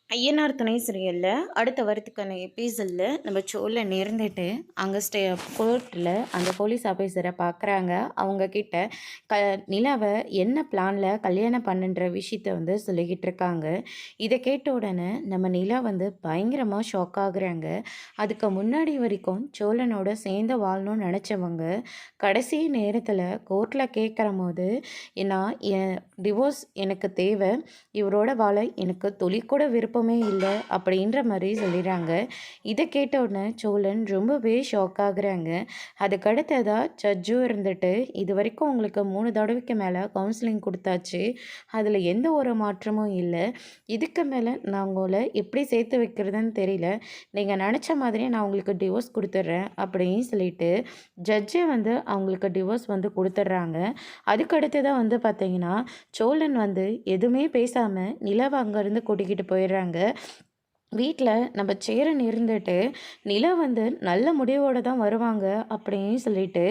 ஐயனார் துணை சீரியலில் அடுத்த வாரத்துக்கான எபிசோடில் நம்ம சோழன் இருந்துட்டு அங்கே கோர்ட்டில் அந்த போலீஸ் ஆஃபீஸரை பார்க்குறாங்க. அவங்கக்கிட்ட நிலாவை என்ன பிளானில் கல்யாணம் பண்ணுன்ற விஷயத்த சொல்லிக்கிட்டு இருக்காங்க. இதை கேட்ட உடனே நம்ம நிலா பயங்கரமாக ஷாக் ஆகுறாங்க. அதுக்கு முன்னாடி வரைக்கும் சோழனோட சேர்ந்து வாழணும்னு நினச்சவங்க கடைசி நேரத்தில் கோர்ட்டில் கேட்குற போது நான் என் டிவோர்ஸ் எனக்கு தேவை, இவரோட வாழ எனக்கு துளி கூட விருப்பமே இல்லை அப்படின்ற மாதிரி சொல்லிடுறாங்க. இதை கேட்ட உடனே சோழன் ரொம்பவே ஷாக் ஆகுறாங்க. அதுக்கடுத்ததாக ஜட்ஜும் இருந்துட்டு இது வரைக்கும் உங்களுக்கு 3 தடவைக்கு மேலே கவுன்சிலிங் கொடுத்தாச்சு, அதில் எந்த ஒரு மாற்றமும் இல்லை, இதுக்கு மேலே நான் உங்களை எப்படி சேர்த்து வைக்கிறதுன்னு தெரியல, நீங்கள் நினச்ச மாதிரியே நான் உங்களுக்கு டிவோர்ஸ் கொடுத்துட்றேன் அப்படின்னு சொல்லிட்டு ஜட்ஜே அவங்களுக்கு டிவோர்ஸ் கொடுத்துட்றாங்க. அதுக்கடுத்ததாக பார்த்தீங்கன்னா சோழன் எதுவுமே பேசாமல் நிலாவை அங்கேருந்து கூட்டிக்கிட்டு போயிடுறாங்க. வீட்டில் நம்ம சேரன் இருந்துட்டு நிலா நல்ல முடிவோடு தான் வருவாங்க அப்படின்னு சொல்லிட்டு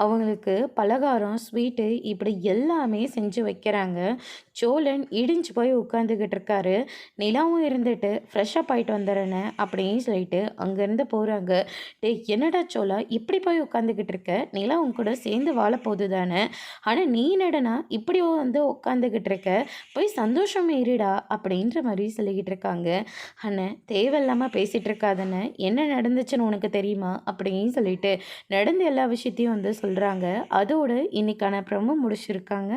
அவங்களுக்கு பலகாரம் ஸ்வீட்டு இப்படி எல்லாமே செஞ்சு வைக்கிறாங்க. சோழன் இடிஞ்சு போய் உட்காந்துக்கிட்டு இருக்காரு. நிலாவும் இருந்துட்டு ஃப்ரெஷ்ஷப் ஆகிட்டு வந்துடுறேன்னு அப்படின்னு சொல்லிட்டு அங்கேருந்து போகிறாங்க. என்னடா சோழா இப்படி போய் உட்காந்துக்கிட்டு இருக்க, நிலா உன் கூட சேர்ந்து வாழப்போகுது தானே, ஆனால் நீ என்னடனா இப்படி உட்காந்துக்கிட்டு இருக்க, போய் சந்தோஷம் ஏறிடா அப்படின்ற மாதிரி சொல்லிக்கிட்டு இருக்காங்க. அண்ணன் தேவையில்லாமல் பேசிகிட்டு இருக்காதுன்னு என்ன நடந்துச்சுன்னு உனக்கு தெரியுமா அப்படின்னு சொல்லிட்டு நடந்த எல்லா விஷயத்தையும் சொல்கிறாங்க. அதோடு இன்னைக்கான ப்ரோமோ முடிச்சிருக்காங்க.